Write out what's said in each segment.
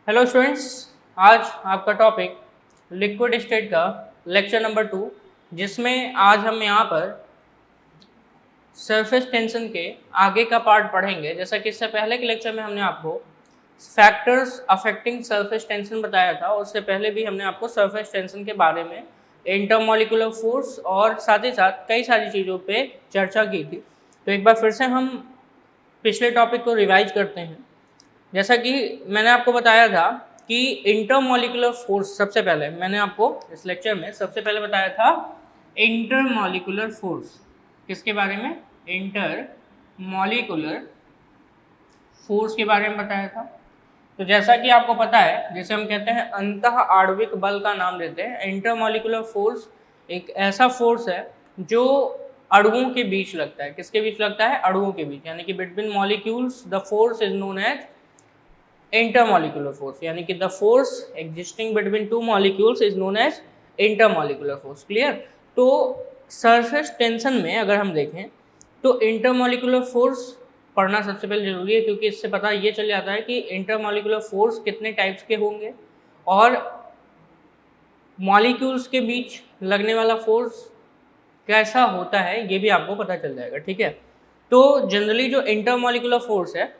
Hello students, आज आपका topic liquid state का लेक्चर नंबर 2, जिसमें आज हम यहाँ पर सरफेस टेंशन के आगे का पार्ट पढ़ेंगे। जैसा कि इससे पहले के लेक्चर में हमने आपको फैक्टर्स अफेक्टिंग सरफेस टेंशन बताया था, और उससे पहले भी हमने आपको सरफेस टेंशन के बारे में इंटरमॉलिक्यूलर फोर्स और साथ ही साथ कई सारी चीज़ों पे चर्चा की थी। तो एक बार फिर से हम पिछले टॉपिक को रिवाइज करते हैं। जैसा कि मैंने आपको बताया था कि इंटरमॉलिक्यूलर फोर्स, सबसे पहले मैंने आपको इस लेक्चर में सबसे पहले बताया था इंटरमॉलिक्यूलर फोर्स। किसके बारे में? इंटरमॉलिक्यूलर फोर्स के बारे में बताया था। तो जैसा कि आपको पता है, जैसे हम कहते हैं अंतः आणविक बल का नाम देते हैं, इंटरमॉलिक्यूलर फोर्स एक ऐसा फोर्स है जो अणुओं के बीच लगता है। किसके बीच लगता है? अणुओं के बीच, यानी कि between molecules the force is known as intermolecular force, यानी कि the force existing between two molecules is known as intermolecular force. Clear? तो सरफेस टेंशन में अगर हम देखें तो इंटरमॉलिक्यूलर फोर्स पढ़ना सबसे पहले जरूरी है, क्योंकि इससे पता ये चल जाता है कि इंटरमॉलिक्यूलर फोर्स कितने टाइप्स के होंगे और मॉलिक्यूल्स के बीच लगने वाला फोर्स कैसा होता है, ये भी आपको पता चल जाएगा। ठीक है? तो जनरली जो इंटरमॉलिक्यूलर फोर्स है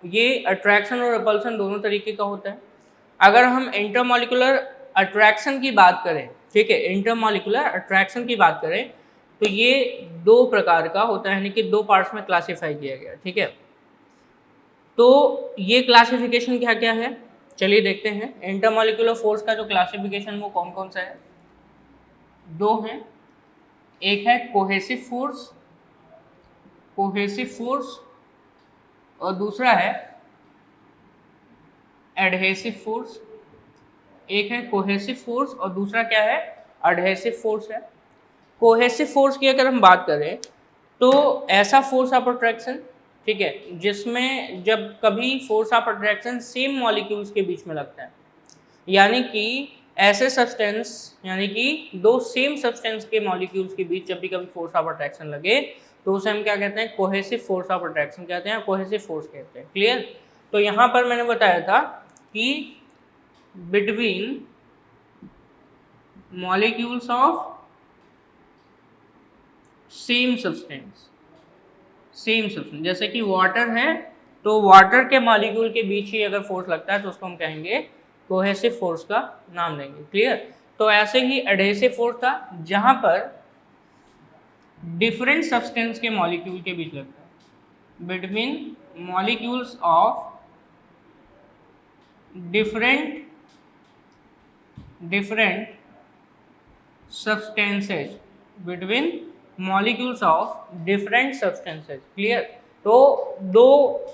ये अट्रैक्शन और रिपल्सन दोनों तरीके का होता है। अगर हम इंटरमॉलिक्यूलर अट्रैक्शन की बात करें, ठीक है, इंटरमॉलिक्यूलर अट्रैक्शन की बात करें, तो ये दो प्रकार का होता है, यानी कि दो पार्ट्स में क्लासिफाई किया गया। ठीक है? तो ये क्लासिफिकेशन क्या क्या है, चलिए देखते हैं। इंटरमॉलिक्यूलर फोर्स का जो क्लासिफिकेशन वो कौन कौन सा है? दो हैं। एक है कोहेसिव फोर्स, और दूसरा है एडहेसिव फोर्स। एक है कोहेसिव फोर्स और दूसरा क्या है? एडहेसिव फोर्स है। कोहेसिव फोर्स की अगर हम बात करें तो ऐसा फोर्स ऑफ अट्रैक्शन, ठीक है, जिसमें जब कभी force of attraction same molecules के बीच में लगता है, यानी कि ऐसे सब्सटेंस, यानी कि दो सेम सब्सटेंस के मॉलिक्यूल्स के बीच जब भी कभी फोर्स ऑफ अट्रैक्शन लगे तो उसे हम क्या कहते हैं? कोहेसिव फोर्स ऑफ अट्रैक्शन कहते हैं, कोहेसिव फोर्स कहते हैं। क्लियर? तो यहाँ पर मैंने बताया था कि between molecules of same substance, जैसे कि वाटर है, तो वाटर के मॉलिक्यूल के बीच ही अगर फोर्स लगता है तो उसको हम कहेंगे कोहेसिव फोर्स का नाम देंगे। क्लियर? तो ऐसे ही एडहेसिव फोर्स था, जहां पर डिफरेंट सब्सटेंस के मॉलिक्यूल के बीच लगता है, between molecules of different substances, between molecules of different substances. Clear? तो दो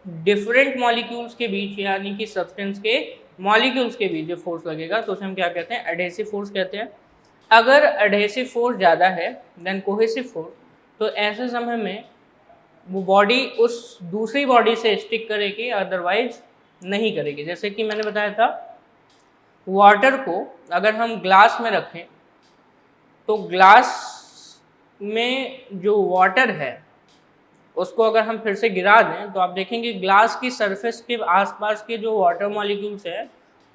डिफरेंट मॉलिक्यूल्स के बीच, यानी कि सब्सटेंस के मॉलिक्यूल्स के बीच जो फोर्स लगेगा तो उसे हम क्या कहते हैं? एडहेसिव फोर्स कहते हैं। अगर एडहेसिव फोर्स ज़्यादा है देन कोहेसिव फोर्स, तो ऐसे समय में वो बॉडी उस दूसरी बॉडी से स्टिक करेगी, अदरवाइज नहीं करेगी। जैसे कि मैंने बताया था, वाटर को अगर हम ग्लास में रखें तो ग्लास में जो वाटर है उसको अगर हम फिर से गिरा दें तो आप देखेंगे ग्लास की सरफेस के आसपास के जो वाटर मॉलिक्यूल्स हैं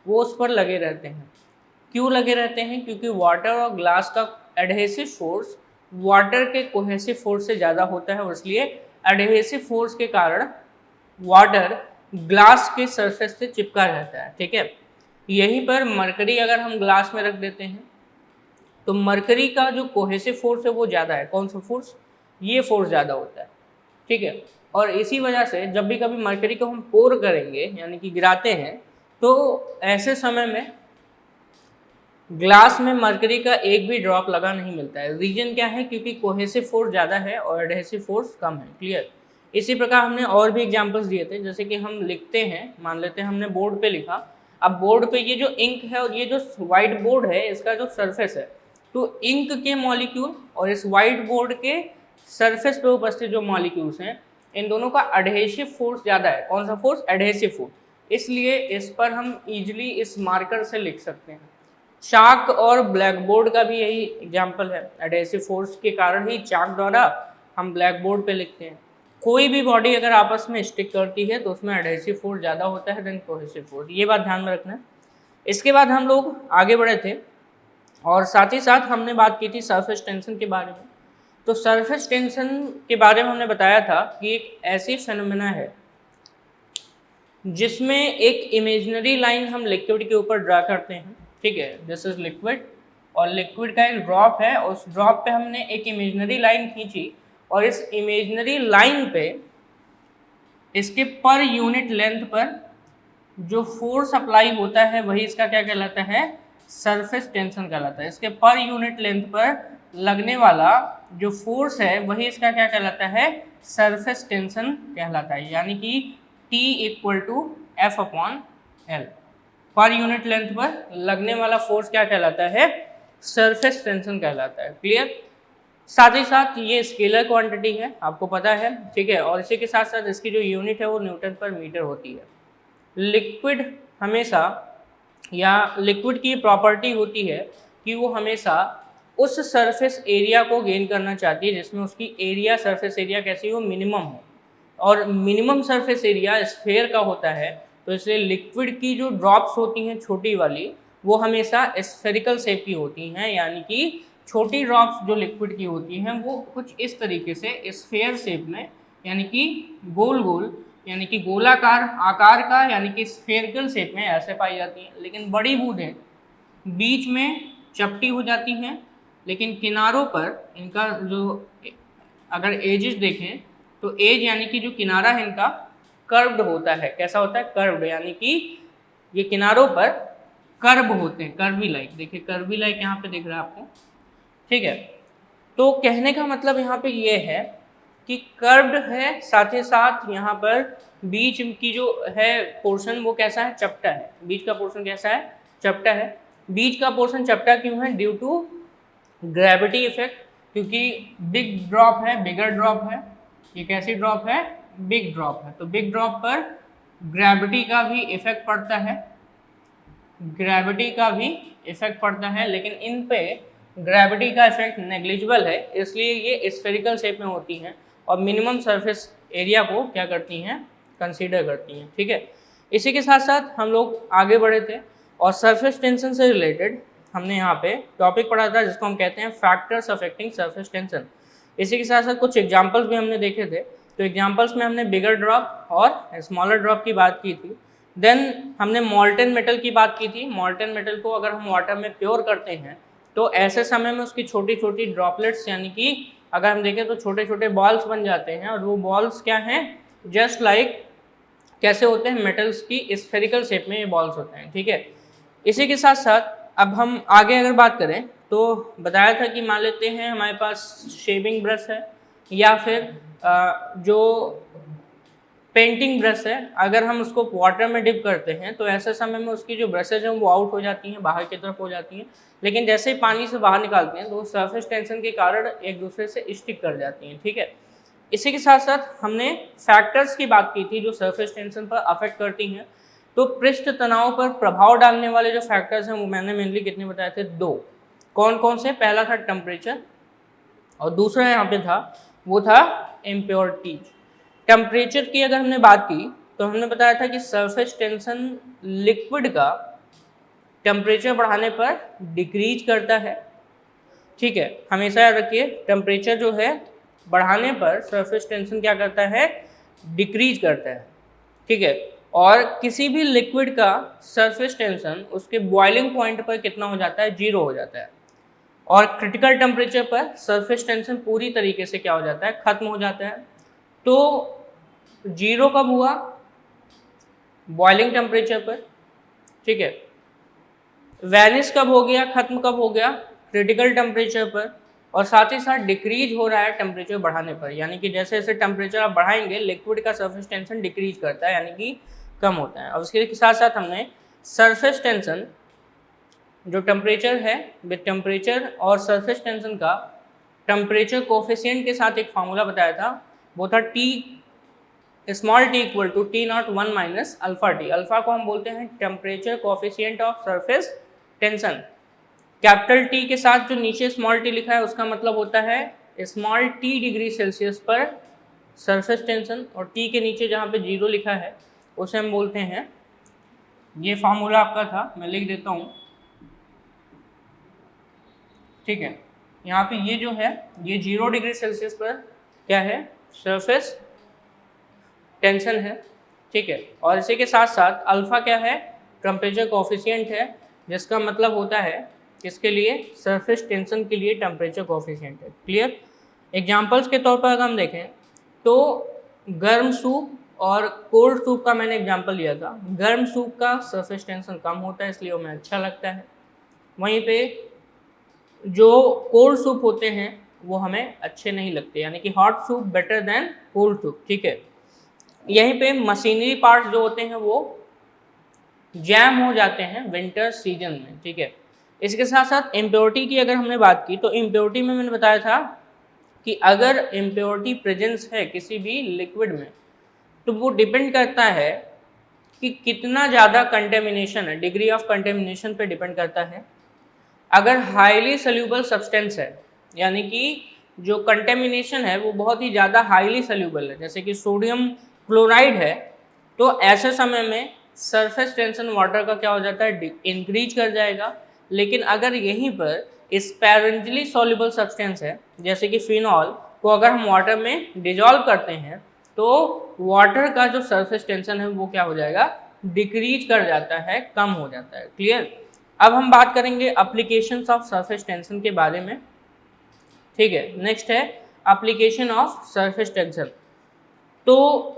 वो उस पर लगे रहते हैं। क्यों लगे रहते हैं? क्योंकि वाटर और ग्लास का एडहेसिव फोर्स वाटर के कोहेसिव फोर्स से ज़्यादा होता है, और इसलिए एडहेसिव फोर्स के कारण वाटर ग्लास के सरफेस से चिपका रहता है। ठीक है? यहीं पर मरकरी अगर हम ग्लास में रख देते हैं तो मरकरी का जो कोहेसिव फोर्स है वो ज़्यादा है। कौन सा फोर्स? ये फोर्स ज़्यादा होता है। ठीक है? और इसी वजह से जब भी कभी मरकरी को हम पोर करेंगे, यानी कि गिराते हैं, तो ऐसे समय में ग्लास में मरकरी का एक भी ड्रॉप लगा नहीं मिलता है। रीजन क्या है? क्योंकि कोहेसिव फोर्स ज़्यादा है और एडहेसिव फोर्स कम है। क्लियर? इसी प्रकार हमने और भी एग्जांपल्स दिए थे, जैसे कि हम लिखते हैं, मान लेते हैं हमने बोर्ड पे लिखा, अब बोर्ड पे ये जो इंक है और ये जो व्हाइट बोर्ड है इसका जो सरफेस है, तो इंक के मॉलिक्यूल और इस व्हाइट बोर्ड के सरफेस पे उपस्थित जो मॉलिक्यूल्स हैं, इन दोनों का एडहेसिव फोर्स ज़्यादा है। कौन सा फोर्स? Adhesive force. इसलिए इस पर हम इजिली इस मार्कर से लिख सकते हैं। चाक और ब्लैक बोर्ड का भी यही एग्जाम्पल है। एडहेसिव फोर्स के कारण ही चाक द्वारा हम ब्लैक बोर्ड पे लिखते हैं। कोई भी बॉडी अगर आपस में स्टिक करती है तो उसमें एडहेसिव फोर्स ज़्यादा होता है देन कोहेसिव फोर्स, ये बात ध्यान में रखना है। इसके बाद हम लोग आगे बढ़े थे और साथ ही साथ हमने बात की थी सरफेस टेंशन के बारे में। तो सरफेस टेंशन के बारे में हमने बताया था कि एक ऐसी फेनोमेना है जिसमें एक इमेजिनरी लाइन हम लिक्विड के ऊपर ड्रा करते हैं, ठीक है, दिस इज लिक्विड और लिक्विड का एक ड्रॉप है, उस ड्रॉप पे हमने एक इमेजिनरी लाइन खींची और इस इमेजिनरी लाइन पे इसके पर यूनिट लेंथ पर जो फोर्स अप्लाई होता है वही इसका क्या कहलाता है, सरफेस टेंशन कहलाता है। इसके पर यूनिट लेंथ पर लगने वाला जो फोर्स है वही इसका क्या कहलाता है, सरफेस टेंशन कहलाता है, यानी कि T = F/L। Per unit length पर लगने वाला फोर्स क्या कहलाता है, सरफेस टेंशन कहलाता है। क्लियर? साथ ही साथ ये स्केलर क्वांटिटी है, आपको पता है, ठीक है, और इसी के साथ साथ इसकी जो यूनिट है वो न्यूटन पर मीटर होती है। लिक्विड हमेशा, या लिक्विड की प्रॉपर्टी होती है कि वो हमेशा उस सरफेस एरिया को गेन करना चाहती है जिसमें उसकी एरिया, सरफेस एरिया कैसी हो, मिनिमम हो, और मिनिमम सरफेस एरिया स्फेयर का होता है। तो इसलिए लिक्विड की जो ड्रॉप्स होती हैं छोटी वाली वो हमेशा स्फेरिकल शेप की होती हैं, यानी कि छोटी ड्रॉप्स जो लिक्विड की होती हैं वो कुछ इस तरीके से स्फेयर शेप में, यानी कि गोल गोल, यानी कि गोलाकार आकार का, यानी कि स्फेरिकल शेप में ऐसे पाई जाती हैं। लेकिन बड़ी बूंदें बीच में चपटी हो जाती हैं, लेकिन किनारों पर इनका जो, अगर एजेस देखें तो एज यानी कि जो किनारा है इनका कर्व्ड होता है। कैसा होता है, कर्व्ड, यानी कि ये किनारों पर कर्व होते हैं, कर्वी लाइक। देखिए कर्वी लाइक यहाँ पे दिख रहा है आपको, ठीक है। तो कहने का मतलब यहाँ पे ये है कि कर्व्ड है, साथ ही साथ यहाँ पर बीच की जो है पोर्शन वो कैसा है, चपटा है। बीच का पोर्शन कैसा है, चपटा है। बीच का पोर्शन चपटा क्यों है, ड्यू टू ग्रेविटी इफेक्ट, क्योंकि बिग ड्रॉप है, बिगर ड्रॉप है। ये कैसी ड्रॉप है, बिग ड्रॉप है। तो बिग ड्रॉप पर ग्रेविटी का भी इफेक्ट पड़ता है, ग्रेविटी का भी इफेक्ट पड़ता है, लेकिन इन पे ग्रेविटी का इफेक्ट नेग्लिजिबल है, इसलिए ये स्फेरिकल शेप में होती हैं और मिनिमम सरफेस एरिया को क्या करती हैं, कंसीडर करती हैं, ठीक है। इसी के साथ साथ हम लोग आगे बढ़े थे और सरफेस टेंशन से रिलेटेड हमने यहाँ पे टॉपिक पढ़ा था जिसको हम कहते हैं फैक्टर्स अफेक्टिंग सरफेस टेंशन। इसी के साथ साथ कुछ एग्जाम्पल्स भी हमने देखे थे। तो एग्जाम्पल्स में हमने बिगर ड्रॉप और स्मॉलर ड्रॉप की बात की थी। देन हमने मॉल्टन मेटल की बात की थी। मॉल्टन मेटल को अगर हम वाटर में प्योर करते हैं तो ऐसे समय में उसकी छोटी छोटी ड्रॉपलेट्स, यानी कि अगर हम देखें तो छोटे छोटे बॉल्स बन जाते हैं, और वो बॉल्स क्या हैं, जस्ट लाइक कैसे होते हैं, मेटल्स की स्फेरिकल शेप में ये बॉल्स होते हैं, ठीक है। इसी के साथ साथ अब हम आगे अगर बात करें तो बताया था कि मान लेते हैं हमारे पास शेविंग ब्रश है या फिर जो पेंटिंग ब्रश है, अगर हम उसको वाटर में डिप करते हैं तो ऐसे समय में उसकी जो ब्रशेज हैं वो आउट हो जाती हैं, बाहर की तरफ हो जाती हैं, लेकिन जैसे ही पानी से बाहर निकालते हैं तो सरफेस टेंशन के कारण एक दूसरे से स्टिक कर जाती हैं, ठीक है। इसी के साथ साथ हमने फैक्टर्स की बात की थी जो सरफेस टेंशन पर अफेक्ट करती हैं। तो पृष्ठ तनाव पर प्रभाव डालने वाले जो फैक्टर्स हैं वो मैंने मेनली कितने बताए थे, 2। कौन कौन से, पहला था टेम्परेचर और दूसरा यहाँ पे था वो था इम्प्योरिटीज। टेम्परेचर की अगर हमने बात की तो हमने बताया था कि सरफेस टेंशन लिक्विड का टेम्परेचर बढ़ाने पर डिक्रीज करता है, ठीक है। हमेशा याद रखिए टेम्परेचर जो है बढ़ाने पर सरफेस टेंशन क्या करता है, डिक्रीज करता है, ठीक है। और किसी भी लिक्विड का सरफेस टेंशन उसके बॉइलिंग पॉइंट पर कितना हो जाता है, 0 हो जाता है, और क्रिटिकल टेम्परेचर पर सरफेस टेंशन पूरी तरीके से क्या हो जाता है, खत्म हो जाता है। तो 0 कब हुआ, बॉइलिंग टेम्परेचर पर, ठीक है। वैनिश कब हो गया, खत्म कब हो गया, क्रिटिकल टेम्परेचर पर, और साथ ही साथ डिक्रीज हो रहा है टेम्परेचर बढ़ाने पर, यानी कि जैसे जैसे टेम्परेचर आप बढ़ाएंगे लिक्विड का सरफेस टेंशन डिक्रीज करता है, यानी कि कम होता है। और उसके साथ साथ हमने सरफेस टेंशन जो टेम्परेचर है, विद टेम्परेचर और सरफेस टेंशन का टेम्परेचर कोफिशिएंट के साथ एक फार्मूला बताया था, वो था small t = T01 minus alpha T. Alpha को हम बोलते हैं temperature coefficient of surface tension. Capital T के साथ जो नीचे स्मॉल t लिखा है उसका मतलब होता है स्मॉल t डिग्री सेल्सियस पर सरफेस टेंशन, और टी के नीचे जहाँ पे 0 लिखा है उसे हम बोलते हैं, ये फॉर्मूला आपका था, मैं लिख देता हूँ, ठीक है। यहाँ पे ये जो है ये 0 डिग्री सेल्सियस पर क्या है, सरफेस टेंशन है, ठीक है। और इसी के साथ साथ अल्फा क्या है, टेम्परेचर कोफिशिएंट है, जिसका मतलब होता है इसके लिए सरफेस टेंशन के लिए टेम्परेचर कोफिशिएंट है। क्लियर। एग्जांपल्स के तौर पर अगर हम देखें तो गर्म सूप और कोल्ड सूप का मैंने एग्जांपल लिया था। गर्म सूप का सरफेस टेंशन कम होता है इसलिए हमें अच्छा लगता है, वहीं पे जो कोल्ड सूप होते हैं वो हमें अच्छे नहीं लगते, यानी कि hot soup better than cold soup, ठीक है। यहीं पे मशीनरी पार्ट्स जो होते हैं वो जैम हो जाते हैं विंटर सीजन में, ठीक है। इसके साथ साथ इम्प्योरिटी की अगर हमने बात की तो इम्प्योरिटी में मैंने बताया था कि अगर इम्प्योरिटी प्रेजेंस है किसी भी लिक्विड में तो वो डिपेंड करता है कि कितना ज़्यादा कंटेमिनेशन है, डिग्री ऑफ कंटेमिनेशन पे डिपेंड करता है। अगर हाईली सोल्यूबल सब्सटेंस है, यानी कि जो कंटेमिनेशन है वो बहुत ही ज़्यादा हाईली सोल्यूबल है, जैसे कि सोडियम क्लोराइड है, तो ऐसे समय में सरफेस टेंशन वाटर का क्या हो जाता है, इंक्रीज कर जाएगा। लेकिन अगर यहीं पर स्पैरेंटली सॉल्युबल सब्सटेंस है, जैसे कि फिनॉल को अगर हम वाटर में डिजॉल्व करते हैं तो वाटर का जो सरफेस टेंशन है वो क्या हो जाएगा, डिक्रीज कर जाता है, कम हो जाता है। क्लियर। अब हम बात करेंगे एप्लीकेशंस ऑफ सरफेस टेंशन के बारे में, ठीक है। नेक्स्ट है एप्लीकेशन ऑफ सरफेस टेंशन। तो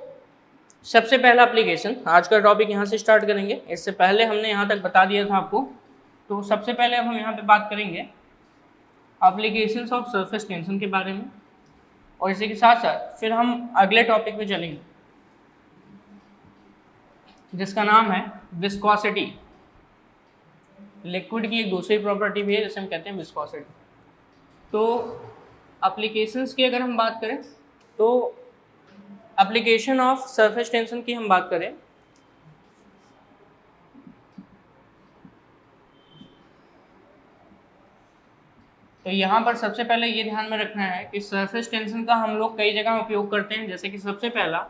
सबसे पहला एप्लीकेशन, आज का टॉपिक यहाँ से स्टार्ट करेंगे, इससे पहले हमने यहाँ तक बता दिया था आपको। तो सबसे पहले अब हम यहाँ पे बात करेंगे एप्लीकेशंस ऑफ सरफेस टेंशन के बारे में, और इसी के साथ साथ फिर हम अगले टॉपिक पे चलेंगे जिसका नाम है विस्कोसिटी। लिक्विड की एक दूसरी प्रॉपर्टी भी है जिसे हम कहते हैं विस्कोसिटी। तो एप्लीकेशंस की अगर हम बात करें तो एप्लीकेशन ऑफ सरफेस टेंशन की हम बात करें तो यहाँ पर सबसे पहले ये ध्यान में रखना है कि सरफेस टेंशन का हम लोग कई जगह उपयोग करते हैं, जैसे कि सबसे पहला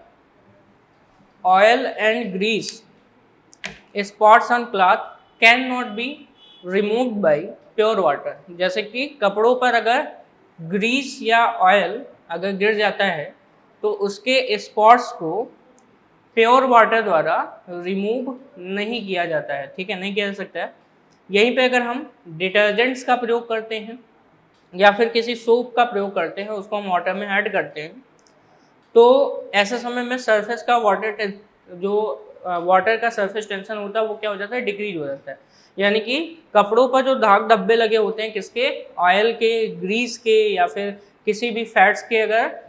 oil and grease spots on cloth can not be removed by pure water. जैसे कि कपड़ों पर अगर ग्रीस या ऑयल अगर गिर जाता है तो उसके स्पॉट्स को प्योर वाटर द्वारा रिमूव नहीं किया जाता है, ठीक है, नहीं किया जा सकता है। यहीं पे अगर हम डिटर्जेंट्स का प्रयोग करते हैं या फिर किसी सोप का प्रयोग करते हैं, उसको हम वाटर में ऐड करते हैं, तो ऐसे समय में सरफेस का वाटर का सरफेस टेंशन होता है वो क्या हो जाता है, डिक्रीज हो जाता है। यानी कि कपड़ों पर जो दाग धब्बे लगे होते हैं किसके, ऑयल के, ग्रीस के या फिर किसी भी फैट्स के अगर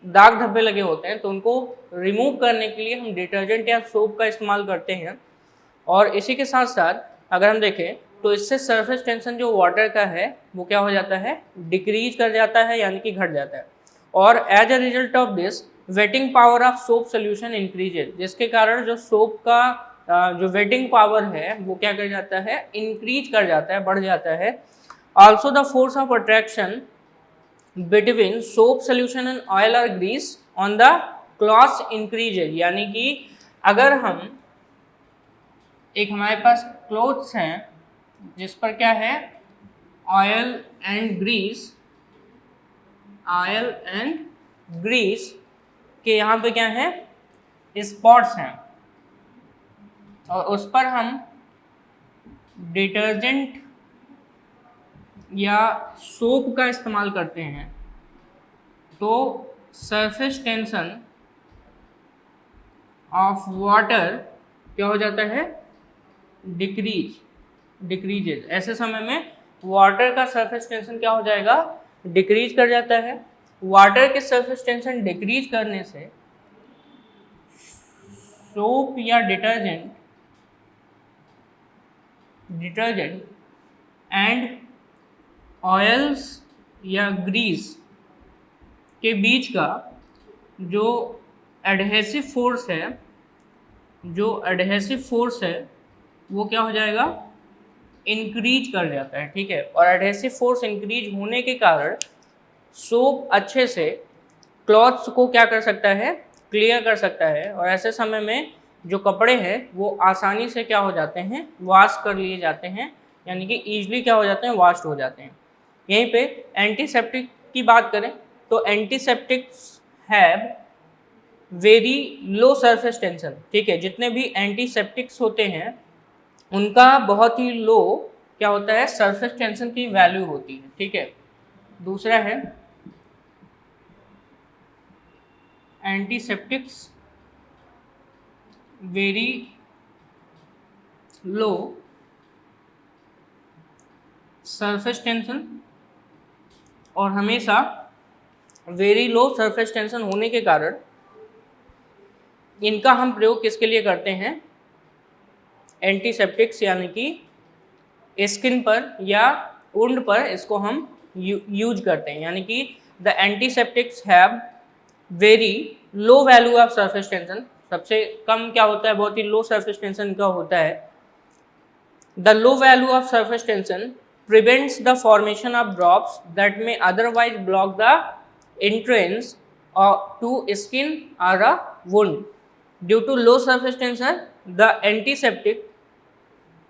दाग धब्बे लगे होते हैं तो उनको रिमूव करने के लिए हम डिटर्जेंट या सोप का इस्तेमाल करते हैं। और इसी के साथ साथ अगर हम देखें तो इससे सरफेस टेंशन जो वाटर का है वो क्या हो जाता है, डिक्रीज कर जाता है, यानी कि घट जाता है। और as a result of this wetting power of soap solution increases, जिसके कारण जो सोप का जो वेटिंग पावर है वो क्या कर जाता है, इंक्रीज कर जाता है, बढ़ जाता है। Also the force of attraction between soap solution and oil और grease on the clothes increases, यानी कि अगर हम एक हमारे पास क्लोथ्स हैं जिस पर क्या है, ऑयल एंड ग्रीस के यहाँ पे क्या है, स्पॉट्स हैं, और उस पर हम डिटर्जेंट या सोप का इस्तेमाल करते हैं तो सरफेस टेंशन ऑफ वाटर क्या हो जाता है, डिक्रीजेज। ऐसे समय में वाटर का सरफेस टेंशन क्या हो जाएगा, डिक्रीज कर जाता है। वाटर के सरफेस टेंशन डिक्रीज करने से सोप या डिटर्जेंट एंड ऑयल्स या ग्रीस के बीच का जो एडहेसिव फोर्स है वो क्या हो जाएगा, इंक्रीज कर जाता है, ठीक है। और एडहेसिव फोर्स इंक्रीज होने के कारण सोप अच्छे से क्लॉथ्स को क्या कर सकता है, क्लियर कर सकता है, और ऐसे समय में जो कपड़े हैं वो आसानी से क्या हो जाते हैं, वॉश कर लिए जाते हैं, यानी कि ईजिली क्या हो जाते हैं, वॉश्ड हो जाते हैं। यहीं पे एंटीसेप्टिक की बात करें तो antiseptics have very low surface tension, ठीक है, जितने भी एंटीसेप्टिक्स होते हैं उनका बहुत ही लो क्या होता है, सरफेस टेंशन की वैल्यू होती है, ठीक है। दूसरा है antiseptics very low surface tension, और हमेशा वेरी लो सरफेस टेंशन होने के कारण इनका हम प्रयोग किसके लिए करते हैं, एंटीसेप्टिक्स यानी कि स्किन पर या वुंड पर इसको हम यूज करते हैं, यानी कि the antiseptics have very low value of surface tension, सबसे कम क्या होता है, बहुत ही लो सरफेस टेंशन का होता है। The low value of surface tension prevents the formation of drops that may otherwise block the entrance to skin or a wound. Due to low surface tension, the antiseptic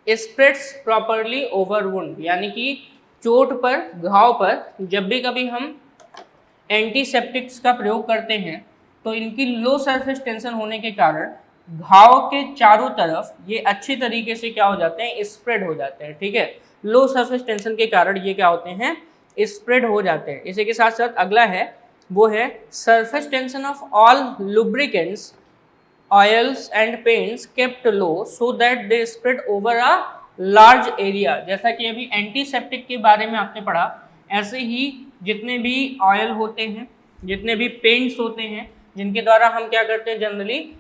spreads properly over wound. यानी कि चोट पर, घाव पर जब भी कभी हम एंटीसेप्टिक्स का प्रयोग करते हैं तो इनकी लो सरफेस टेंशन होने के कारण घाव के चारों तरफ ये अच्छी तरीके से क्या हो जाते हैं, स्प्रेड हो जाते हैं, ठीक है। लो सरफेस टेंशन के कारण ये क्या होते हैं, स्प्रेड हो जाते हैं। इसी के साथ साथ अगला है वो है surface tension of all lubricants oils and paints kept low so that they spread over a large area. जैसा कि अभी एंटीसेप्टिक के बारे में आपने पढ़ा, ऐसे ही जितने भी ऑयल होते हैं, जितने भी पेंट्स होते हैं, जिनके द्वारा हम क्या करते हैं, जनरली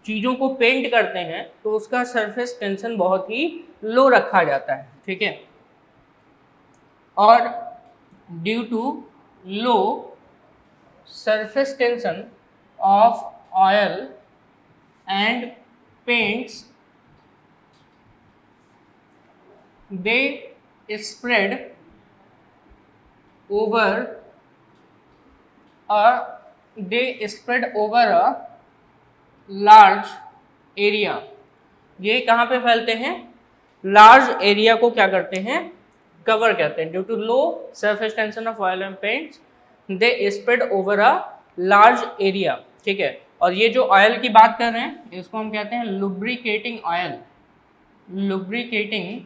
चीज़ों को पेंट करते हैं, तो उसका सरफेस टेंशन बहुत ही लो रखा जाता है, ठीक है। और due to low surface tension of oil and paints they spread over a large area. ये कहाँ पे फैलते हैं, लार्ज एरिया को क्या करते हैं, कवर करते हैं। Due to low surface tension of oil and paints they spread over a large area, ठीक है। और ये जो ऑयल की बात कर रहे हैं इसको हम कहते हैं lubricating oil, lubricating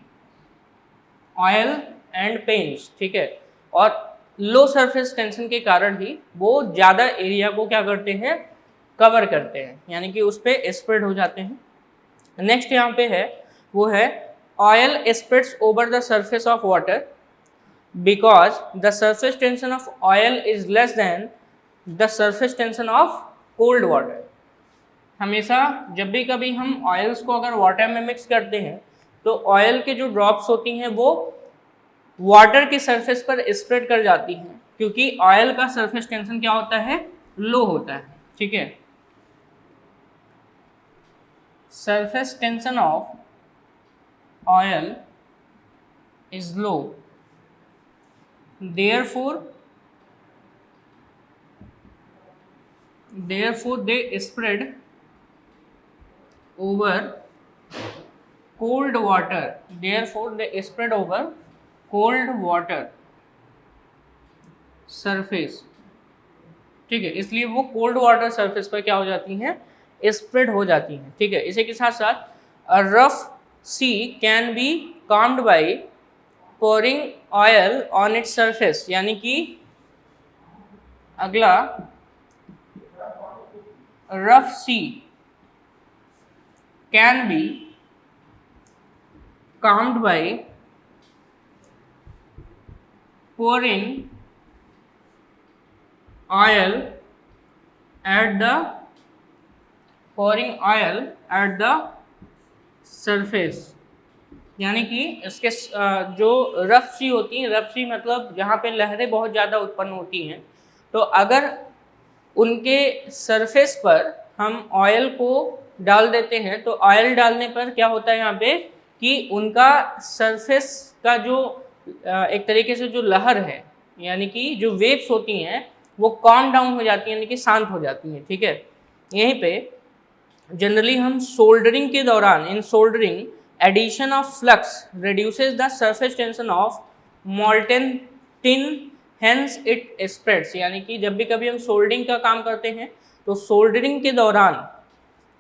oil and paints, ठीक है। और लो सरफेस टेंशन के कारण ही वो ज़्यादा एरिया को क्या करते हैं, कवर करते हैं, यानी कि उस पर स्प्रेड हो जाते हैं। नेक्स्ट यहाँ पे है वो है oil spreads over the surface of water because the surface tension of oil is less than the surface tension of cold water. हमेशा जब भी कभी हम ऑयल्स को अगर वाटर में मिक्स करते हैं तो ऑयल के जो ड्रॉप्स होती हैं वो वाटर की सरफेस पर स्प्रेड कर जाती हैं, क्योंकि ऑयल का सरफेस टेंशन क्या होता है, लो होता है, ठीक है। Surface tension of oil is low, therefore they spread over cold water, therefore they spread over cold water surface, ठीक है। इसलिए वो कोल्ड वाटर सरफेस पर क्या हो जाती हैं, स्प्रेड हो जाती हैं, ठीक है। इसी के साथ साथ a rough sea can be calmed by pouring oil on its surface, यानी कि अगला rough sea can be calmed by pouring oil at the surface, यानी कि इसके जो रफ सी होती हैं, रफ सी मतलब जहाँ पे लहरें बहुत ज़्यादा उत्पन्न होती हैं, तो अगर उनके सरफेस पर हम ऑयल को डाल देते हैं तो ऑयल डालने पर क्या होता है यहाँ पे कि उनका सरफेस का जो एक तरीके से जो लहर है, यानी कि जो वेव्स होती हैं वो calm डाउन हो जाती हैं, यानी कि शांत हो जाती हैं, ठीक है। यहीं पे जनरली हम सोल्डरिंग के दौरान, in soldering addition of flux reduces the surface tension of molten tin, hence it spreads. यानी कि जब भी कभी हम सोल्डरिंग का काम करते हैं तो सोल्डरिंग के दौरान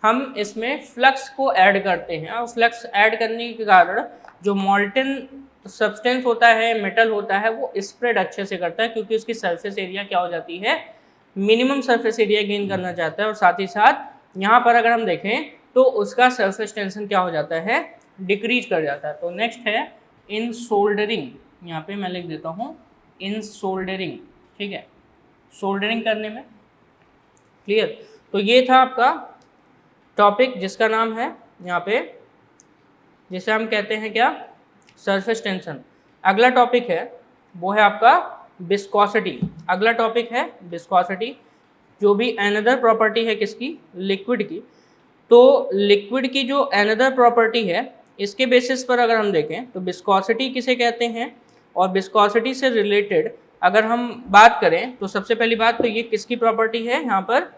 हम इसमें फ्लक्स को ऐड करते हैं, और फ्लक्स ऐड करने के कारण जो मॉल्टन सब्सटेंस होता है, मेटल होता है, वो स्प्रेड अच्छे से करता है, क्योंकि उसकी सरफेस एरिया क्या हो जाती है, मिनिमम सरफेस एरिया गेन करना चाहता है, और साथ ही साथ यहाँ पर अगर हम देखें तो उसका सरफेस टेंशन क्या हो जाता है, डिक्रीज कर जाता है। तो नेक्स्ट है इन सोल्डरिंग, यहाँ पे मैं लिख देता हूँ इन सोल्डरिंग, ठीक है, सोल्डरिंग करने में, क्लियर। तो ये था आपका टॉपिक जिसका नाम है यहाँ पे, जिसे हम कहते हैं क्या, सरफेस टेंशन। अगला टॉपिक है वो है आपका विस्कोसिटी। अगला टॉपिक है विस्कोसिटी, जो भी अनदर प्रॉपर्टी है किसकी, लिक्विड की। तो लिक्विड की जो अनदर प्रॉपर्टी है, इसके बेसिस पर अगर हम देखें तो विस्कोसिटी किसे कहते हैं, और विस्कोसिटी से रिलेटेड अगर हम बात करें तो सबसे पहली बात तो ये किसकी प्रॉपर्टी है, यहाँ पर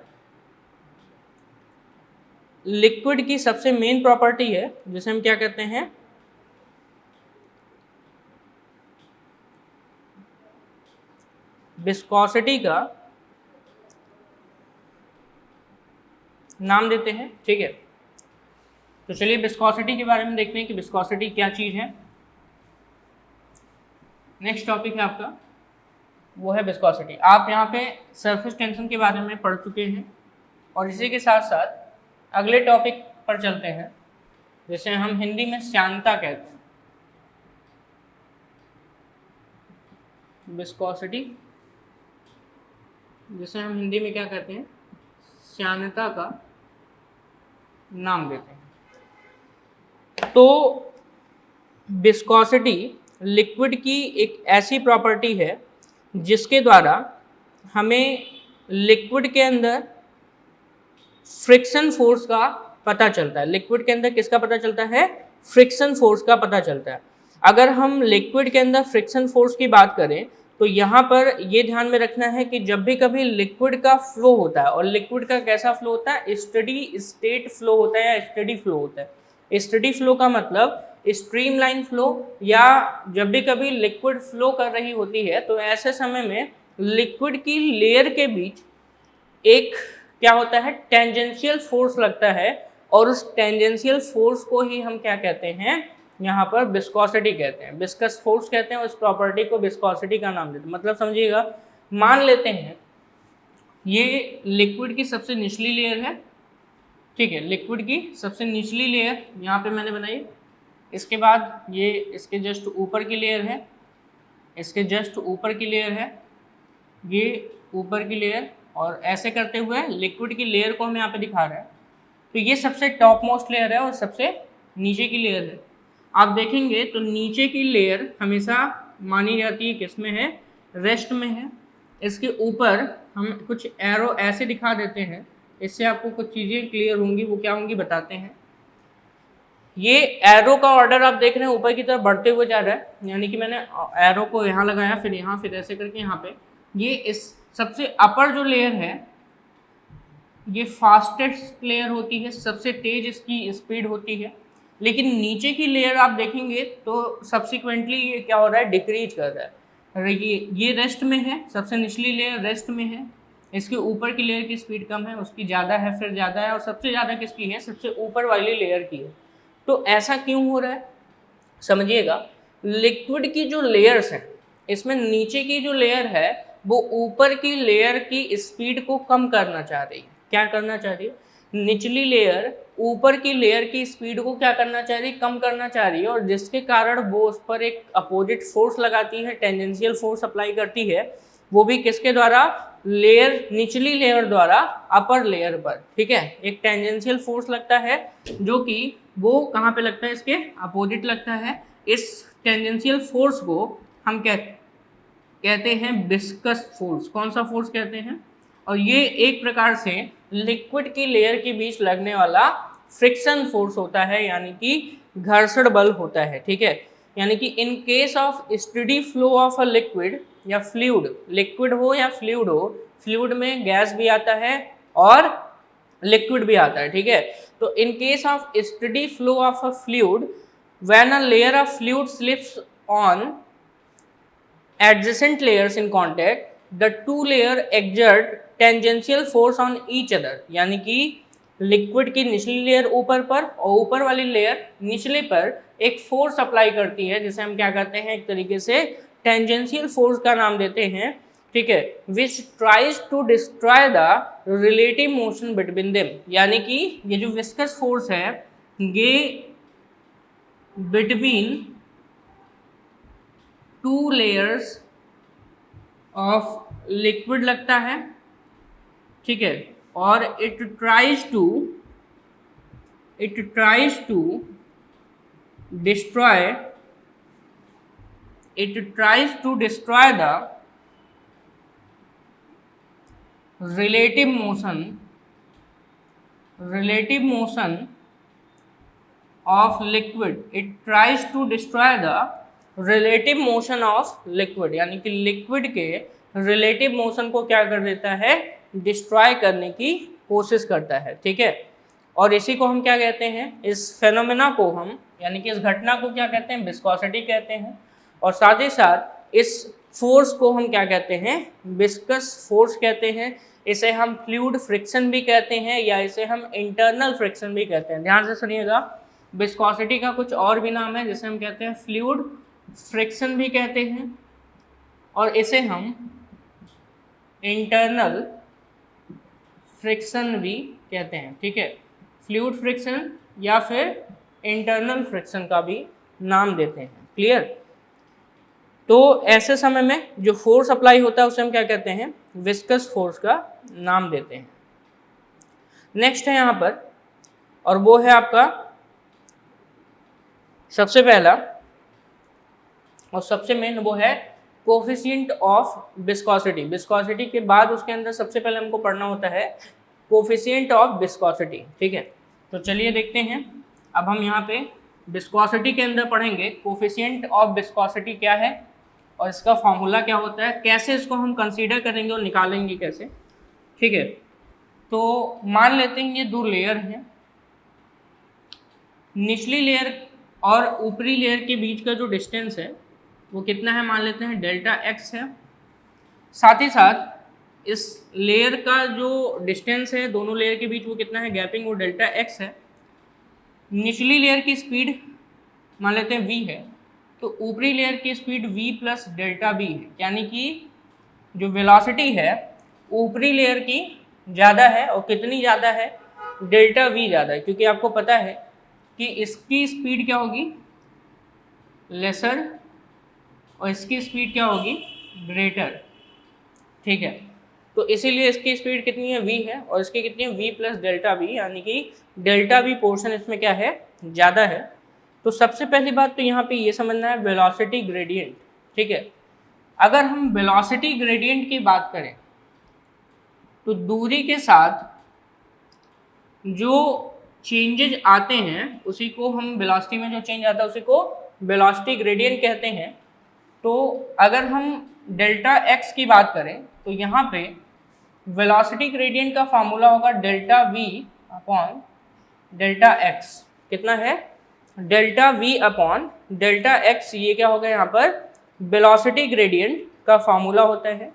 लिक्विड की सबसे मेन प्रॉपर्टी है जिसे हम क्या कहते हैं, विस्कोसिटी का नाम देते हैं, ठीक है। तो चलिए विस्कोसिटी के बारे में देखते हैं कि विस्कोसिटी क्या चीज़ है। नेक्स्ट टॉपिक है आपका वो है विस्कोसिटी। आप यहाँ पे सरफेस टेंशन के बारे में पढ़ चुके हैं, और इसी के साथ साथ अगले टॉपिक पर चलते हैं जिसे हम हिंदी में श्यानता कहते हैं। विस्कोसिटी जिसे हम हिंदी में क्या कहते हैं, श्यानता का नाम देते हैं। तो विस्कोसिटी लिक्विड की एक ऐसी प्रॉपर्टी है जिसके द्वारा हमें लिक्विड के अंदर फ्रिक्शन फोर्स का पता चलता है। लिक्विड के अंदर किसका पता चलता है, फ्रिक्शन फोर्स का पता चलता है। अगर हम लिक्विड के अंदर फ्रिक्शन फोर्स की बात करें तो यहाँ पर ये ध्यान में रखना है कि जब भी कभी लिक्विड का फ्लो होता है, और लिक्विड का कैसा फ्लो होता है, स्टडी स्टेट फ्लो होता है या स्टडी फ्लो होता है। स्टडी फ्लो का मतलब स्ट्रीमलाइन फ्लो, या जब भी कभी लिक्विड फ्लो कर रही होती है तो ऐसे समय में लिक्विड की लेयर के बीच एक क्या होता है, टेंजेंशियल फोर्स लगता है, और उस टेंजेंशियल फोर्स को ही हम क्या कहते हैं, यहाँ पर विस्कोसिटी कहते हैं, विस्कस फोर्स कहते हैं। उस प्रॉपर्टी को विस्कोसिटी का नाम देते हैं। मतलब समझिएगा, मान लेते हैं ये लिक्विड की सबसे निचली लेयर है, ठीक है, लिक्विड की सबसे निचली लेयर यहाँ पे मैंने बनाई। इसके बाद ये इसके जस्ट ऊपर की लेयर है, इसके जस्ट ऊपर की लेयर है, ये ऊपर की लेयर, और ऐसे करते हुए लिक्विड की लेयर को हम यहाँ पे दिखा रहे हैं। तो ये सबसे टॉप मोस्ट लेयर है और सबसे नीचे की लेयर है। आप देखेंगे तो नीचे की लेयर हमेशा मानी जाती है किस में है, रेस्ट में है। इसके ऊपर हम कुछ एरो ऐसे दिखा देते हैं, इससे आपको कुछ चीज़ें क्लियर होंगी, वो क्या होंगी बताते हैं। ये एरो का ऑर्डर आप देख रहे हैं ऊपर की तरफ बढ़ते हुए जा रहा है, यानी कि मैंने एरो को यहाँ लगाया, फिर यहाँ, फिर ऐसे करके यहाँ पे। ये इस सबसे अपर जो लेयर है ये फास्टेस्ट लेयर होती है, सबसे तेज इसकी स्पीड होती है। लेकिन नीचे की लेयर आप देखेंगे तो सब्सिक्वेंटली ये क्या हो रहा है, डिक्रीज कर रहा है। ये रेस्ट में है, सबसे निचली लेयर रेस्ट में है, इसके ऊपर की लेयर की स्पीड कम है, उसकी ज़्यादा है, फिर ज़्यादा है, और सबसे ज़्यादा किसकी है, सबसे ऊपर वाली लेयर की है। तो ऐसा क्यों हो रहा है समझिएगा। लिक्विड की जो लेयर्स हैं इसमें नीचे की जो लेयर है वो ऊपर की लेयर की स्पीड को कम करना चाह रही है। क्या करना चाह रही है, निचली लेयर ऊपर की लेयर की स्पीड को क्या करना चाह रही है, कम करना चाह रही है, और जिसके कारण वो उस पर एक अपोजिट फोर्स लगाती है, टेंजेंशियल फोर्स अप्लाई करती है, वो भी किसके द्वारा, लेयर निचली लेयर द्वारा अपर लेयर पर, ठीक है। एक टेंजेंशियल फोर्स लगता है जो कि वो कहाँ पे लगता है, इसके अपोजिट लगता है। इस टेंजेंशियल फोर्स को हम कहते हैं विस्कस फोर्स। कौन सा फोर्स कहते हैं, और ये एक प्रकार से लिक्विड की लेयर के बीच लगने वाला फ्रिक्शन फोर्स होता है, यानी कि घर्षण बल होता है, ठीक है। यानी कि in case of steady flow of a liquid या फ्लूइड, लिक्विड हो या फ्लूइड हो, फ्लूइड में गैस भी आता है और लिक्विड भी आता है, ठीक है। तो in case of steady flow of a fluid, when a layer of fluid slips on adjacent layers in contact, the two layer exert tangential force on each other, यानी कि लिक्विड की निचली लेयर ऊपर पर और ऊपर वाली लेयर निचले पर एक फोर्स अप्लाई करती है, जिसे हम क्या कहते हैं, एक तरीके से टेंजेंशियल फोर्स का नाम देते हैं, ठीक है, which tries to destroy the relative motion between them, यानी कि ये जो विस्कस फोर्स है ये between two layers of liquid लगता है, ठीक है, और it tries to destroy the relative motion of liquid, it tries to destroy the relative motion of liquid, यानी कि लिक्विड के रिलेटिव मोशन को क्या कर देता है, डिस्ट्रॉय करने की कोशिश करता है, ठीक है। और इसी को हम क्या कहते हैं, इस फेनोमेना को हम, यानी कि इस घटना को क्या कहते हैं, विस्कोसिटी कहते हैं। और साथ ही साथ इस फोर्स को हम क्या कहते हैं, विस्कस फोर्स कहते हैं। इसे हम फ्लूइड फ्रिक्शन भी कहते हैं या इसे हम इंटरनल फ्रिक्शन भी कहते हैं। ध्यान से सुनिएगा, विस्कोसिटी का कुछ और भी नाम है जिसे हम कहते हैं फ्लूइड फ्रिक्शन भी कहते हैं, और इसे हम इंटरनल फ्रिक्शन भी कहते हैं, ठीक है। फ्लूइड फ्रिक्शन या फिर इंटरनल फ्रिक्शन का भी नाम देते हैं, क्लियर। तो ऐसे समय में जो फोर्स अप्लाई होता है उसे हम क्या कहते हैं, विस्कस फोर्स का नाम देते हैं। नेक्स्ट है यहाँ पर, और वो है आपका सबसे पहला और सबसे मेन, वो है कोफिशिएंट ऑफ विस्कोसिटी। विस्कोसिटी के बाद उसके अंदर सबसे पहले हमको पढ़ना होता है कोफिशिएंट ऑफ विस्कोसिटी, ठीक है। तो चलिए देखते हैं, अब हम यहाँ पे विस्कोसिटी के अंदर पढ़ेंगे कोफिशिएंट ऑफ विस्कोसिटी क्या है और इसका फॉर्मूला क्या होता है, कैसे इसको हम कंसीडर करेंगे और निकालेंगे कैसे, ठीक है। तो मान लेते हैं ये दो लेयर हैं, निचली लेयर और ऊपरी लेयर के बीच का जो डिस्टेंस है वो कितना है, मान लेते हैं डेल्टा एक्स है। साथ ही साथ इस लेयर का जो डिस्टेंस है दोनों लेयर के बीच वो कितना है, गैपिंग, वो डेल्टा एक्स है। निचली लेयर की स्पीड मान लेते हैं v है, तो ऊपरी लेयर की speed v plus delta v है, यानी कि जो वेलोसिटी है ऊपरी लेयर की ज़्यादा है, और कितनी ज़्यादा है, डेल्टा v ज़्यादा है, क्योंकि आपको पता है कि इसकी स्पीड क्या होगी, लेसर, और इसकी स्पीड क्या होगी, ग्रेटर, ठीक है। तो इसीलिए इसकी स्पीड कितनी है, v है, और इसकी कितनी है, v प्लस डेल्टा v, यानी कि डेल्टा v पोर्शन इसमें क्या है, ज़्यादा है। तो सबसे पहली बात तो यहाँ पे ये समझना है वेलोसिटी ग्रेडियंट, ठीक है। अगर हम वेलोसिटी ग्रेडियंट की बात करें तो दूरी के साथ जो चेंजेज आते हैं उसी को हम, वेलोसिटी में जो चेंज आता है उसी को वेलोसिटी ग्रेडियंट कहते हैं। तो अगर हम डेल्टा एक्स की बात करें तो यहाँ पे वेलोसिटी ग्रेडियंट का फार्मूला होगा delta v upon delta x. कितना है, delta v upon delta x, ये क्या होगा यहाँ पर वेलोसिटी ग्रेडियंट का फार्मूला होता है।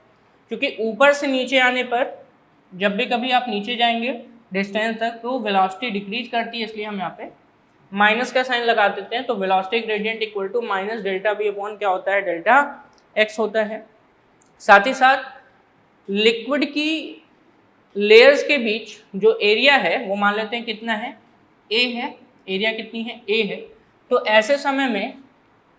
क्योंकि ऊपर से नीचे आने पर जब भी कभी आप नीचे जाएंगे डिस्टेंस तक तो वेलोसिटी डिक्रीज करती है, इसलिए हम यहाँ पे माइनस का साइन लगा देते हैं। तो velocity gradient equal to minus delta v upon क्या होता है, डेल्टा एक्स होता है। साथ ही साथ लिक्विड की लेयर्स के बीच जो एरिया है वो मान लेते हैं कितना है, a है, एरिया कितनी है, a है। तो ऐसे समय में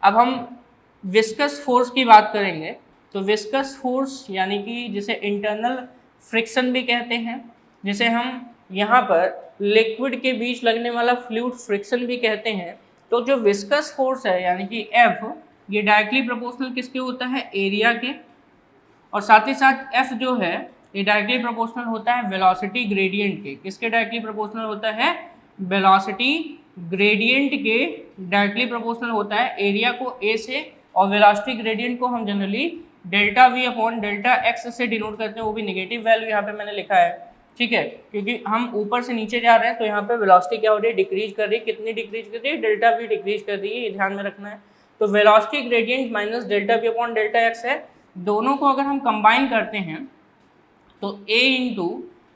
अब हम विस्कस फोर्स की बात करेंगे। तो विस्कस फोर्स यानी कि जिसे इंटरनल फ्रिक्शन भी कहते हैं, जिसे हम यहाँ पर लिक्विड के बीच लगने वाला फ्लूइड फ्रिक्शन भी कहते हैं। तो जो विस्कस फोर्स है यानी कि F, ये डायरेक्टली प्रोपोर्शनल किसके होता है, एरिया के, और साथ ही साथ F जो है ये डायरेक्टली प्रोपोर्शनल होता है वेलोसिटी ग्रेडियंट के। किसके डायरेक्टली प्रोपोर्शनल होता है, वेलोसिटी ग्रेडियंट के डायरेक्टली प्रोपोर्शनल होता है। एरिया को A से और वेलोसिटी ग्रेडियंट को हम generally delta V upon delta x से डिनोट करते हैं, वो भी नेगेटिव वैल्यू यहाँ पे मैंने लिखा है, ठीक है, क्योंकि हम ऊपर से नीचे जा रहे हैं तो यहाँ पे वेलोसिटी क्या हो रही है, डिक्रीज कर रही है। कितनी डिक्रीज कर रही है, डेल्टा वी डिक्रीज कर रही है, ये ध्यान में रखना है। तो velocity gradient minus delta V upon delta X है, दोनों को अगर हम कंबाइन करते हैं तो A into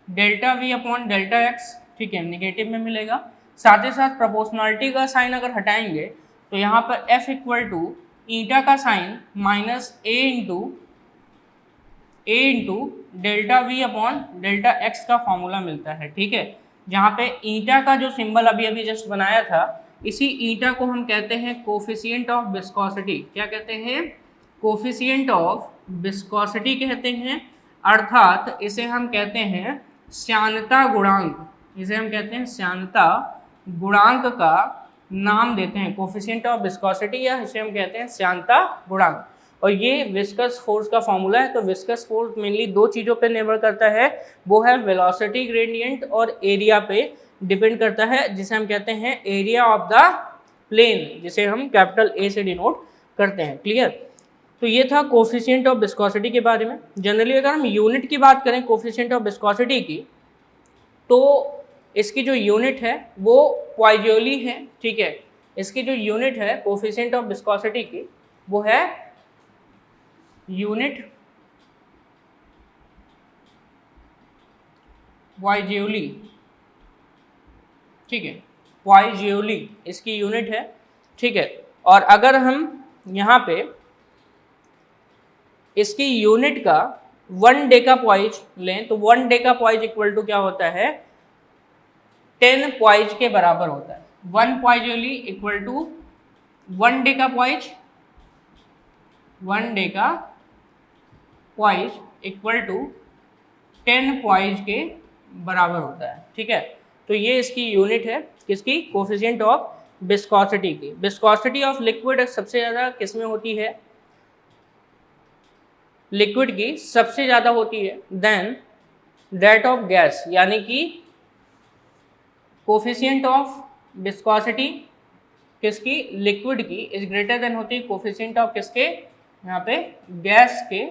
delta V upon delta X, ठीक है, नेगेटिव में मिलेगा। साथ ही साथ प्रोपोर्शनलिटी का साइन अगर हटाएंगे तो यहाँ पर एफ इक्वल टू ईटा का sign minus A into delta V upon delta X का फॉर्मूला मिलता है, ठीक है, जहाँ पे ईटा का जो सिंबल अभी अभी जस्ट बनाया था, इसी ईटा को हम कहते हैं कोफिशिएंट ऑफ विस्कोसिटी। क्या कहते हैं, कोफिशिएंट ऑफ विस्कोसिटी कहते हैं, अर्थात इसे हम कहते हैं श्यानता गुणांक, इसे हम कहते हैं श्यानता गुणांक का नाम देते हैं, कोफिशिएंट ऑफ विस्कोसिटी, या इसे हम कहते हैं श्यानता गुणांक। और ये विस्कस फोर्स का फॉर्मूला है। तो विस्कस फोर्स मेनली दो चीज़ों पे निर्भर करता है, वो है वेलोसिटी ग्रेडियंट और एरिया पे डिपेंड करता है, जिसे हम कहते हैं एरिया ऑफ द प्लेन, जिसे हम कैपिटल ए से डिनोट करते हैं। क्लियर। तो ये था कोफिशिएंट ऑफ विस्कोसिटी के बारे में। जनरली अगर हम यूनिट की बात करें कोफिशिएंट ऑफ विस्कोसिटी की, तो इसकी जो यूनिट है वो पॉइजोली है, ठीक है, इसकी जो यूनिट है कोफिशिएंट ऑफ विस्कोसिटी की वो है यूनिट पॉइजोली, ठीक है, पॉइजोली इसकी यूनिट है, ठीक है। और अगर हम यहाँ पे इसकी यूनिट का 1 डेकापॉइज लें तो 1 डेकापॉइज इक्वल टू क्या होता है, 10 पॉइज के बराबर होता है। 1 poiseuille equal to 1 decapoise, 1 decapoise equal to 10 poise के बराबर होता है, ठीक है। तो ये इसकी यूनिट है किसकी, कोफिशिएंट ऑफ विस्कोसिटी की। विस्कोसिटी ऑफ लिक्विड सबसे ज़्यादा किसमें होती है, लिक्विड की सबसे ज़्यादा होती है देन दैट ऑफ गैस, यानी कि कोफिशिएंट ऑफ विस्कोसिटी किसकी, लिक्विड की इज ग्रेटर देन होती है कोफिशिएंट ऑफ किसके, यहाँ पे गैस के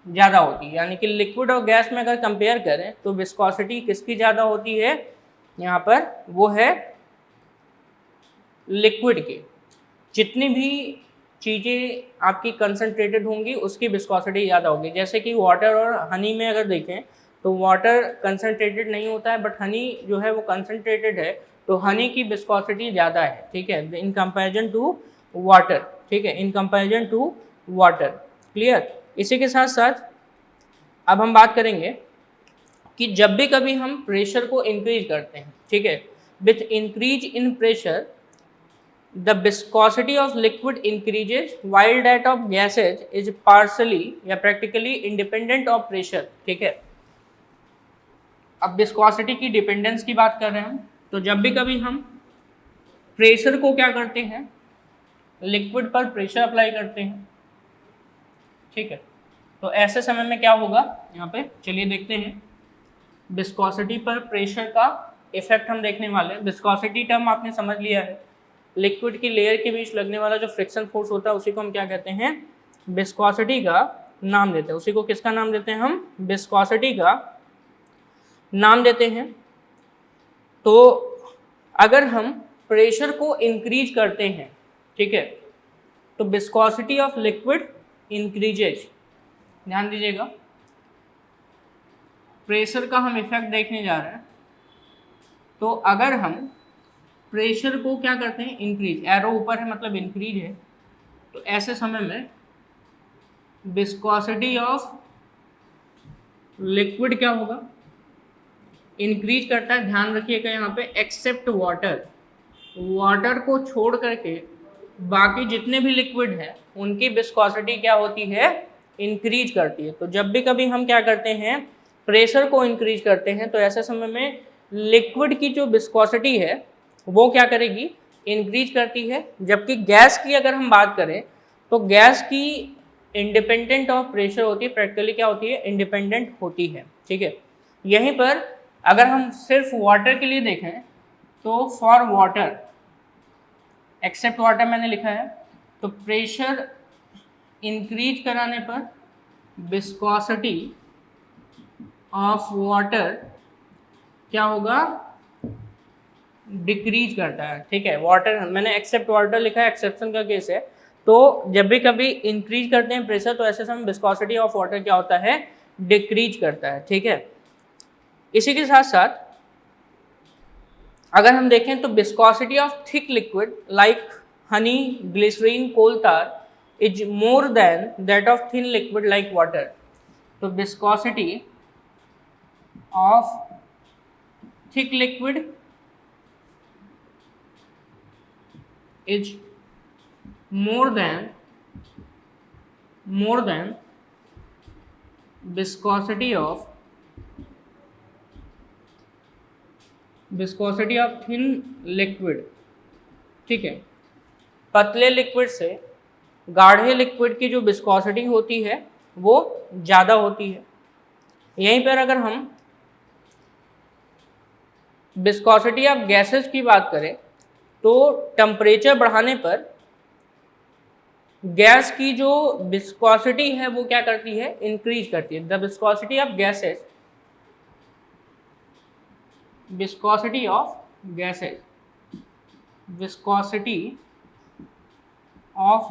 ज़्यादा होती है। यानी कि लिक्विड और गैस में अगर कंपेयर करें तो विस्कोसिटी किसकी ज़्यादा होती है, यहाँ पर वो है लिक्विड के। जितनी भी चीज़ें आपकी कंसनट्रेटेड होंगी उसकी विस्कोसिटी ज़्यादा होगी। जैसे कि वाटर और हनी में अगर देखें तो वाटर कंसनट्रेटेड नहीं होता है, बट हनी जो है वो कंसनट्रेटेड है, तो हनी की विस्कोसिटी ज़्यादा है, ठीक है, इन कंपैरिजन टू वाटर, ठीक है, in comparison to water. Clear. इसी के साथ साथ अब हम बात करेंगे कि जब भी कभी हम प्रेशर को इंक्रीज करते हैं, ठीक है, with increase in pressure the viscosity of liquid increases while that of gases is partially या प्रैक्टिकली इंडिपेंडेंट ऑफ प्रेशर, ठीक है। अब विस्कोसिटी की डिपेंडेंस की बात कर रहे हैं हम, तो जब भी कभी हम प्रेशर को क्या करते हैं, लिक्विड पर प्रेशर अप्लाई करते हैं, ठीक है, तो ऐसे समय में क्या होगा, यहाँ पे चलिए देखते हैं। विस्कोसिटी पर प्रेशर का इफेक्ट हम देखने वाले हैं। विस्कोसिटी टर्म आपने समझ लिया है, लिक्विड की लेयर के बीच लगने वाला जो फ्रिक्शन फोर्स होता है उसी को हम क्या कहते हैं, विस्कोसिटी का नाम देते हैं। उसी को किसका नाम देते हैं हम, विस्कोसिटी का नाम देते हैं। तो अगर हम प्रेशर को इंक्रीज करते हैं, ठीक है, तो विस्कोसिटी ऑफ लिक्विड इंक्रीजेज। ध्यान दीजिएगा, प्रेशर का हम इफेक्ट देखने जा रहे हैं। तो अगर हम प्रेशर को क्या करते हैं, इंक्रीज, एरो ऊपर है मतलब इंक्रीज है, तो ऐसे समय में विस्कोसिटी ऑफ लिक्विड क्या होगा, इंक्रीज करता है। ध्यान रखिएगा यहाँ पे एक्सेप्ट वाटर, वाटर को छोड़ करके बाकी जितने भी लिक्विड हैं उनकी विस्कोसिटी क्या होती है, इंक्रीज करती है। तो जब भी कभी हम क्या करते हैं, प्रेशर को इंक्रीज करते हैं, तो ऐसे समय में लिक्विड की जो विस्कोसिटी है वो क्या करेगी, इंक्रीज करती है। जबकि गैस की अगर हम बात करें तो गैस की इंडिपेंडेंट ऑफ प्रेशर होती है, प्रैक्टिकली क्या होती है, इंडिपेंडेंट होती है, ठीक है। यहीं पर अगर हम सिर्फ वाटर के लिए देखें तो फॉर वाटर एक्सेप्ट वाटर मैंने लिखा है, तो प्रेशर इंक्रीज कराने पर विस्कोसिटी ऑफ वाटर क्या होगा, डिक्रीज करता है। ठीक है, वाटर मैंने एक्सेप्ट वाटर लिखा है, एक्सेप्शन का केस है। तो जब भी कभी इंक्रीज करते हैं प्रेशर तो ऐसे समय विस्कोसिटी ऑफ वाटर क्या होता है, डिक्रीज करता है। ठीक है, इसी के साथ साथ अगर हम देखें तो viscosity of thick liquid like honey, glycerine, coal tar is more than that of thin liquid like water. तो viscosity of thick liquid is more than viscosity of thin liquid। ठीक है, पतले लिक्विड से गाढ़े लिक्विड की जो viscosity होती है वो ज़्यादा होती है। यहीं पर अगर हम विस्कोसिटी ऑफ गैसेस की बात करें तो टेम्परेचर बढ़ाने पर गैस की जो विस्कोसिटी है वो क्या करती है, इंक्रीज करती है। The viscosity of gases, viscosity of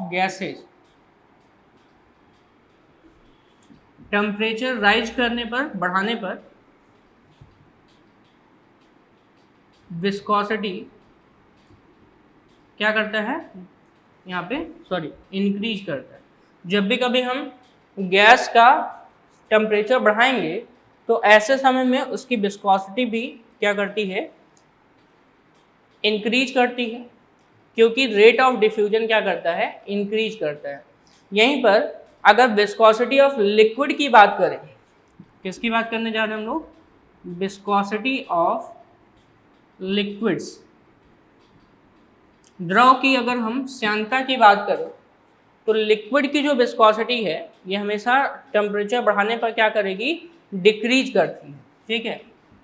gases temperature rise करने पर, बढ़ाने पर विस्कोसिटी क्या करता है, यहाँ पे इंक्रीज करता है। जब भी कभी हम गैस का टेम्परेचर बढ़ाएंगे तो ऐसे समय में उसकी विस्कोसिटी भी क्या करती है, इंक्रीज करती है, क्योंकि रेट ऑफ डिफ्यूजन क्या करता है, इंक्रीज करता है। यहीं पर अगर विस्कोसिटी ऑफ लिक्विड की बात करें, किसकी बात करने जा रहे हैं हम लोग, विस्कोसिटी ऑफ लिक्विड्स, द्रव की अगर हम श्यानता की बात करें तो लिक्विड की जो विस्कोसिटी है ये हमेशा टेम्परेचर बढ़ाने पर क्या करेगी, डिक्रीज करती है। ठीक है,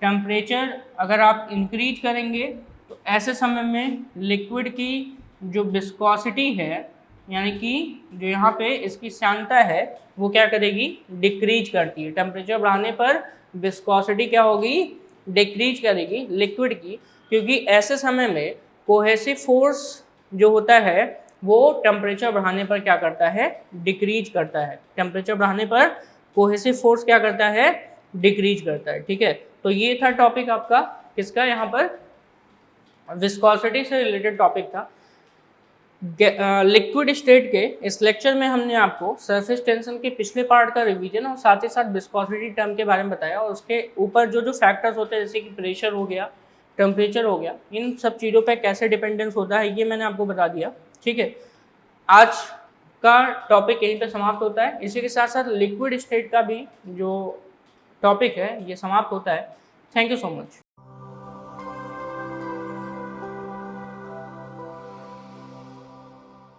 टेम्परेचर अगर आप इंक्रीज करेंगे तो ऐसे समय में लिक्विड की जो विस्कोसिटी है, यानी कि जो यहाँ पे इसकी श्यानता है वो क्या करेगी, डिक्रीज करती है। टेम्परेचर बढ़ाने पर विस्कोसिटी क्या होगी, डिक्रीज करेगी लिक्विड की, क्योंकि ऐसे समय में कोहेसिव फोर्स जो होता है वो टेम्परेचर बढ़ाने पर क्या करता है, डिक्रीज करता है। टेम्परेचर बढ़ाने पर कोहेसिव फोर्स क्या करता है, डिक्रीज करता है। ठीक है, तो ये था टॉपिक आपका किसका, यहाँ पर विस्कोसिटी से रिलेटेड टॉपिक था। लिक्विड स्टेट के इस लेक्चर में हमने आपको सरफेस टेंशन के पिछले पार्ट का रिवीजन और साथ ही साथ विस्कोसिटी टर्म के बारे में बताया, और उसके ऊपर जो फैक्टर्स होते हैं जैसे कि प्रेशर हो गया, टेम्परेचर हो गया, इन सब चीज़ों पे कैसे डिपेंडेंस होता है ये मैंने आपको बता दिया। ठीक है, आज का टॉपिक यहीं पे समाप्त होता है। इसी के साथ साथ लिक्विड स्टेट का भी जो टॉपिक है ये समाप्त होता है। Thank you so much.